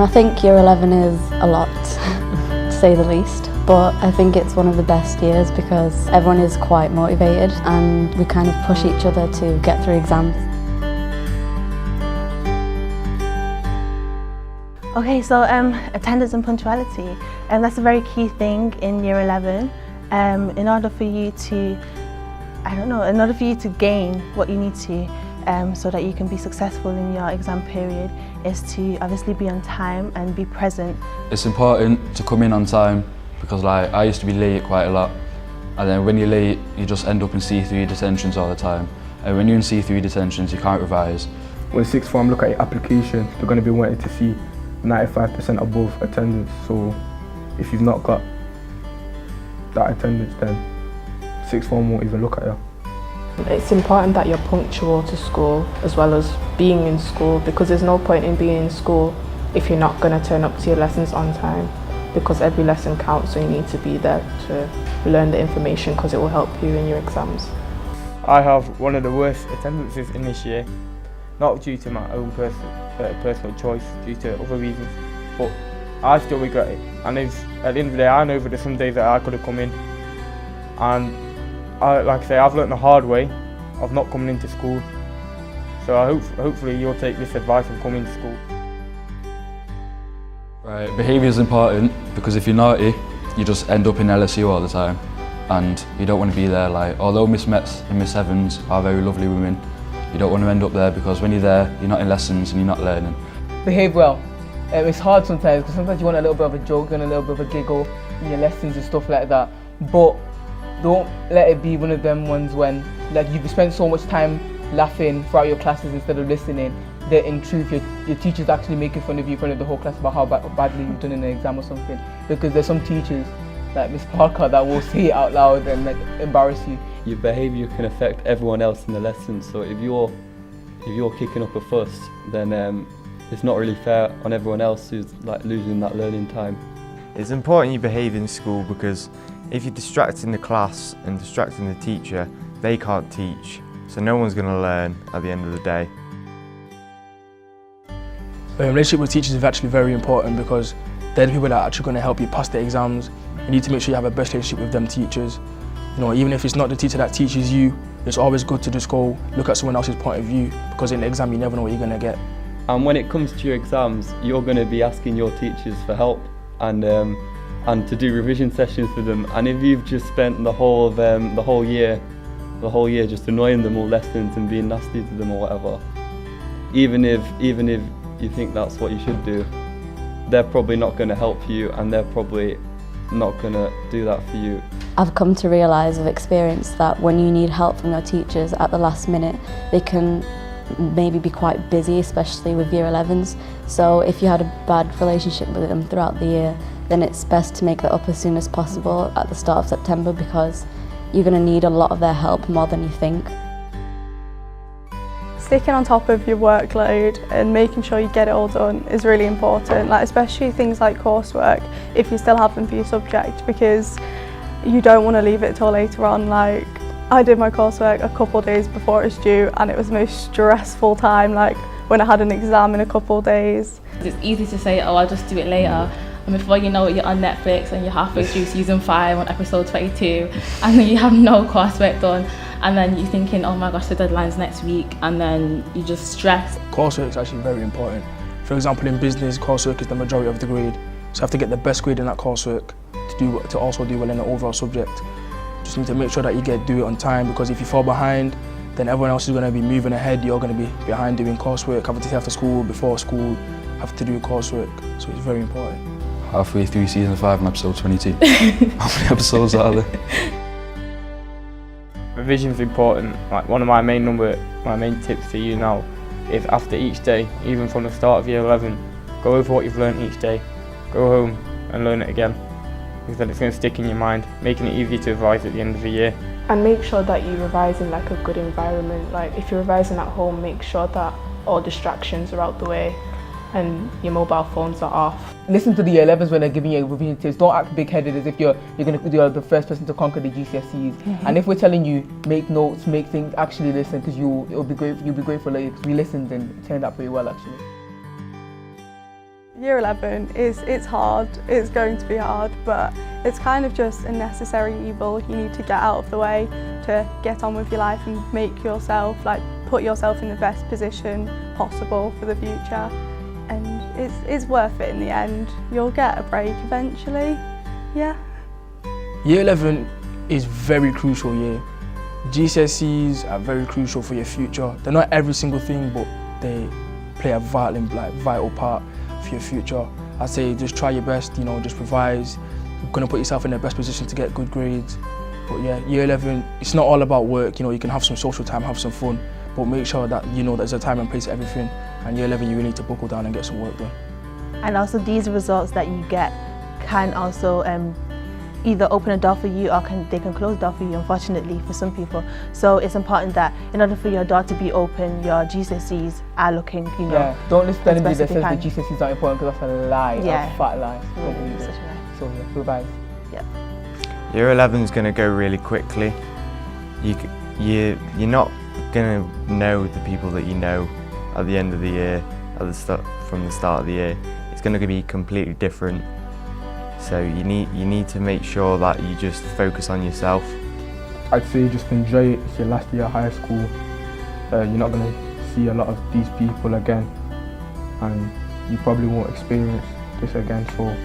I think Year 11 is a lot, to say the least. But I think it's one of the best years because everyone is quite motivated and we kind of push each other to get through exams. Okay, so attendance and punctuality, that's a very key thing in Year 11. In order for you to, in order for you to gain what you need to so that you can be successful in your exam period is to obviously be on time and be present. It's important to come in on time because I used to be late quite a lot, and then when you're late you just end up in C3 detentions all the time, and when you're in C3 detentions you can't revise. When sixth form look at your application, they're going to be wanting to see 95% above attendance, so if you've not got that attendance then sixth form won't even look at you. It's important that you're punctual to school as well as being in school, because there's no point in being in school if you're not going to turn up to your lessons on time, because every lesson counts, so you need to be there to learn the information because it will help you in your exams. I have one of the worst attendances in this year, not due to my own personal choice, due to other reasons, but I still regret it. And at the end of the day, I know that there's some days that I could have come in, and like I say, I've learnt the hard way of not coming into school. So hopefully you'll take this advice and come into school. Right, behaviour is important because if you're naughty, you just end up in LSU all the time, and you don't want to be there. Like, although Miss Metz and Miss Evans are very lovely women, you don't want to end up there because when you're there, you're not in lessons and you're not learning. Behave well. It's hard sometimes because sometimes you want a little bit of a joke and a little bit of a giggle in your lessons and stuff like that, but don't let it be one of them ones when you've spent so much time laughing throughout your classes instead of listening that in truth your teacher's actually making fun of you in front of the whole class about how badly you've done in an exam or something. Because there's some teachers like Miss Parker that will say it out loud and embarrass you. Your behaviour can affect everyone else in the lesson, so if you're kicking up a fuss, then it's not really fair on everyone else who's losing that learning time. It's important you behave in school because if you're distracting the class and distracting the teacher, they can't teach, so no one's going to learn at the end of the day. Relationship with teachers is actually very important because they're the people that are actually going to help you pass the exams. You need to make sure you have a best relationship with them teachers. Even if it's not the teacher that teaches you, it's always good to just go look at someone else's point of view, because in the exam you never know what you're going to get. And when it comes to your exams, you're going to be asking your teachers for help and to do revision sessions with them. And if you've just spent the whole year just annoying them all lessons and being nasty to them or whatever, even if you think that's what you should do, they're probably not going to help you and they're probably not going to do that for you. I've come to realise with experience that when you need help from your teachers at the last minute, they can maybe be quite busy, especially with Year 11s. So if you had a bad relationship with them throughout the year, then it's best to make that up as soon as possible at the start of September, because you're going to need a lot of their help more than you think. Sticking on top of your workload and making sure you get it all done is really important, especially things like coursework, if you still have them for your subject, because you don't want to leave it till later on. I did my coursework a couple of days before it was due and it was the most stressful time, when I had an exam in a couple of days. It's easy to say, oh, I'll just do it later. And before you know it, you're on Netflix and you're halfway through season 5 on episode 22, and then you have no coursework done, and then you're thinking, oh my gosh, the deadline's next week, and then you just stress. Coursework is actually very important. For example, in business, coursework is the majority of the grade, so you have to get the best grade in that coursework to also do well in the overall subject. Just need to make sure that you do it on time, because if you fall behind, then everyone else is going to be moving ahead. You're going to be behind doing coursework, having to stay after school, before school, have to do coursework, so it's very important. Halfway through season 5 and episode 22. How many episodes are there? Revision's important. One of my main tips to you now is after each day, even from the start of Year 11, go over what you've learned each day, go home and learn it again, because then it's going to stick in your mind, making it easy to revise at the end of the year. And make sure that you revise in a good environment. If you're revising at home, make sure that all distractions are out the way and your mobile phones are off. Listen to the Year 11s when they're giving you revision tips. Don't act big-headed as if you're going to be the first person to conquer the GCSEs. And if we're telling you, make notes, make things, actually listen, because you'll be grateful that you listened and it turned out pretty well actually. Year 11 it's hard, it's going to be hard, but it's kind of just a necessary evil you need to get out of the way to get on with your life and make yourself, like, put yourself in the best position possible for the future. And it's worth it in the end. You'll get a break eventually, yeah. Year 11 is very crucial year. GCSEs are very crucial for your future. They're not every single thing, but they play a vital part for your future. I'd say just try your best, you know, just revise. You're gonna put yourself in the best position to get good grades. But yeah, year 11, it's not all about work, you know, you can have some social time, have some fun, but make sure that you know there's a time and place for everything. And year 11, you really need to buckle down and get some work done. And also these results that you get can also either open a door for you or they can close the door for you, unfortunately, for some people. So it's important that in order for your door to be open, your GCSEs are looking, you know. Yeah, don't listen to anybody that says the can. GCSEs aren't important, because that's a lie, Yeah. a fat lie. Don't Yeah, believe such it. a lie. So yeah, revise. Yep. Year 11 is going to go really quickly. You're not going to know the people that you know at the end of the year, from the start of the year. It's going to be completely different. So you need to make sure that you just focus on yourself. I'd say just enjoy it. It's your last year of high school. You're not going to see a lot of these people again, and you probably won't experience this again, so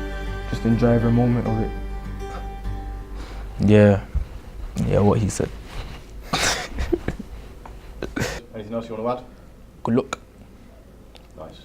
just enjoy every moment of it. Yeah, what he said. Anything else you want to add? Good luck. Nice.